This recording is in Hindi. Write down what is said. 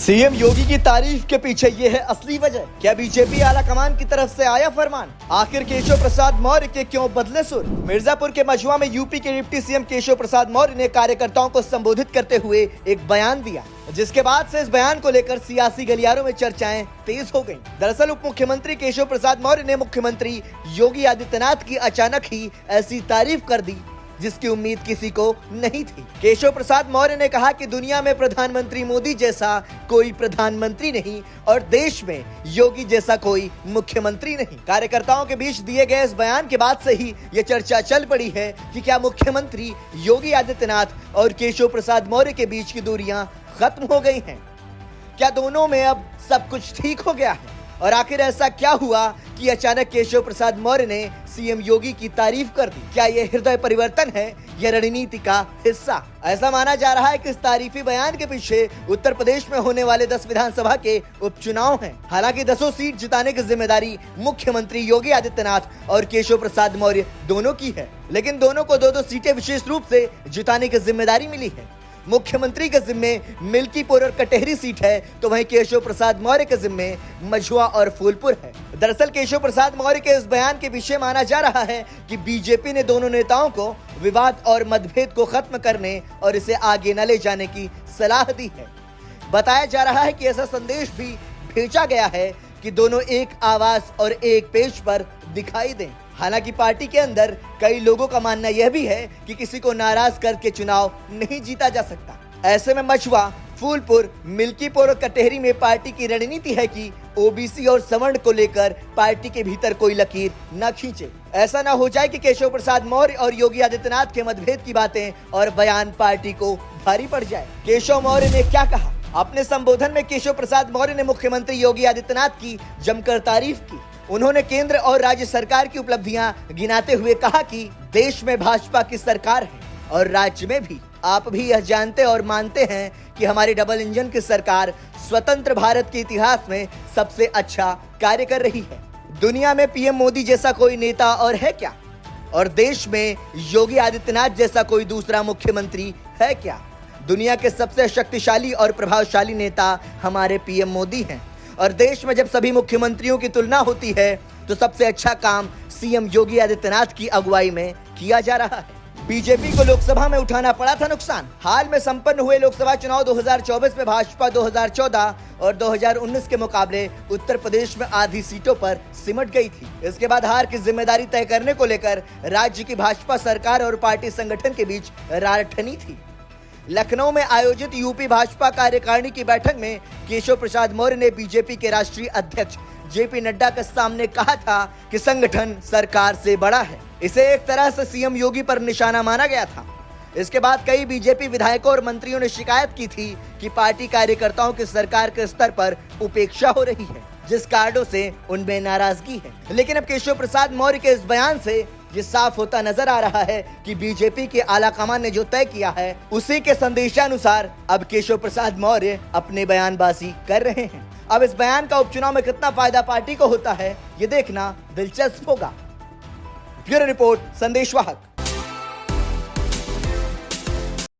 सीएम योगी की तारीफ के पीछे ये है असली वजह। क्या बीजेपी आला कमान की तरफ से आया फरमान? आखिर केशव प्रसाद मौर्य के क्यों बदले सुर? मिर्जापुर के मझुआ में यूपी के डिप्टी सीएम केशव प्रसाद मौर्य ने कार्यकर्ताओं को संबोधित करते हुए एक बयान दिया, जिसके बाद से इस बयान को लेकर सियासी गलियारों में चर्चाएं तेज हो गईं। दरअसल उप मुख्यमंत्री केशव प्रसाद मौर्य ने मुख्यमंत्री योगी आदित्यनाथ की अचानक ही ऐसी तारीफ कर दी जिसकी उम्मीद किसी को नहीं थी। केशव प्रसाद मौर्य ने कहा कि दुनिया में प्रधानमंत्री मोदी जैसा कोई प्रधानमंत्री नहीं और देश में योगी जैसा कोई मुख्यमंत्री नहीं। कार्यकर्ताओं के बीच दिए गए इस बयान के बाद से ही ये चर्चा चल पड़ी है कि क्या मुख्यमंत्री योगी आदित्यनाथ और केशव प्रसाद मौर्य के बीच की दूरियां खत्म हो गई हैं? क्या दोनों में अब सब कुछ ठीक हो गया है? और आखिर ऐसा क्या हुआ कि अचानक केशव प्रसाद मौर्य ने सीएम योगी की तारीफ कर दी? क्या यह हृदय परिवर्तन है या रणनीति का हिस्सा? ऐसा माना जा रहा है कि इस तारीफी बयान के पीछे उत्तर प्रदेश में होने वाले 10 विधानसभा के उपचुनाव हैं। हालांकि 10 सीट जिताने की जिम्मेदारी मुख्यमंत्री योगी आदित्यनाथ और केशव प्रसाद मौर्य दोनों की है, लेकिन दोनों को 2-2 सीटें विशेष रूप से जिताने की जिम्मेदारी मिली है। मुख्यमंत्री के जिम्मे मिल्कीपुर और कटेहरी सीट है, तो वहीं केशव प्रसाद मौर्य के जिम्मे मझुआ और फूलपुर है। दरअसल केशव प्रसाद मौर्य के इस बयान के पीछे माना जा रहा है कि बीजेपी ने दोनों नेताओं को विवाद और मतभेद को खत्म करने और इसे आगे न ले जाने की सलाह दी है। बताया जा रहा है कि ऐसा संदेश भी भेजा गया है कि दोनों एक आवाज और एक पेज पर दिखाई दें। हालांकि पार्टी के अंदर कई लोगों का मानना यह भी है कि किसी को नाराज करके चुनाव नहीं जीता जा सकता। ऐसे में मछुआ, फूलपुर, मिल्कीपुर और कटेहरी में पार्टी की रणनीति है कि ओबीसी और सवर्ण को लेकर पार्टी के भीतर कोई लकीर न खींचे। ऐसा न हो जाए कि केशव प्रसाद मौर्य और योगी आदित्यनाथ के मतभेद की बातें और बयान पार्टी को भारी पड़ जाए। केशव मौर्य ने क्या कहा? अपने संबोधन में केशव प्रसाद मौर्य ने मुख्यमंत्री योगी आदित्यनाथ की जमकर तारीफ की। उन्होंने केंद्र और राज्य सरकार की उपलब्धियां गिनाते हुए कहा कि देश में भाजपा की सरकार है और राज्य में भी। आप भी यह जानते और मानते हैं कि हमारी डबल इंजन की सरकार स्वतंत्र भारत के इतिहास में सबसे अच्छा कार्य कर रही है। दुनिया में पीएम मोदी जैसा कोई नेता और है क्या? और देश में योगी आदित्यनाथ जैसा कोई दूसरा मुख्यमंत्री है क्या? दुनिया के सबसे शक्तिशाली और प्रभावशाली नेता हमारे पीएम मोदी हैं और देश में जब सभी मुख्यमंत्रियों की तुलना होती है तो सबसे अच्छा काम सीएम योगी आदित्यनाथ की अगुवाई में किया जा रहा है। बीजेपी को लोकसभा में उठाना पड़ा था नुकसान। हाल में संपन्न हुए लोकसभा चुनाव 2024 में भाजपा 2014 और 2019 के मुकाबले उत्तर प्रदेश में आधी सीटों पर सिमट गई थी। इसके बाद हार की जिम्मेदारी तय करने को लेकर राज्य की भाजपा सरकार और पार्टी संगठन के बीच रार ठनी थी। लखनऊ में आयोजित यूपी भाजपा कार्यकारिणी की बैठक में केशव प्रसाद मौर्य ने बीजेपी के राष्ट्रीय अध्यक्ष जेपी नड्डा के सामने कहा था कि संगठन सरकार से बड़ा है। इसे एक तरह से सीएम योगी पर निशाना माना गया था। इसके बाद कई बीजेपी विधायकों और मंत्रियों ने शिकायत की थी कि पार्टी कार्यकर्ताओं की सरकार के स्तर पर उपेक्षा हो रही है, जिस कारणों से उनमें नाराजगी है। लेकिन अब केशव प्रसाद मौर्य के इस बयान से ये साफ होता नजर आ रहा है कि बीजेपी के आला कमान ने जो तय किया है उसी के संदेशानुसार अब केशव प्रसाद मौर्य अपने बयानबाजी कर रहे हैं। अब इस बयान का उपचुनाव में कितना फायदा पार्टी को होता है, ये देखना दिलचस्प होगा। Bureau report, संदेशवाहक।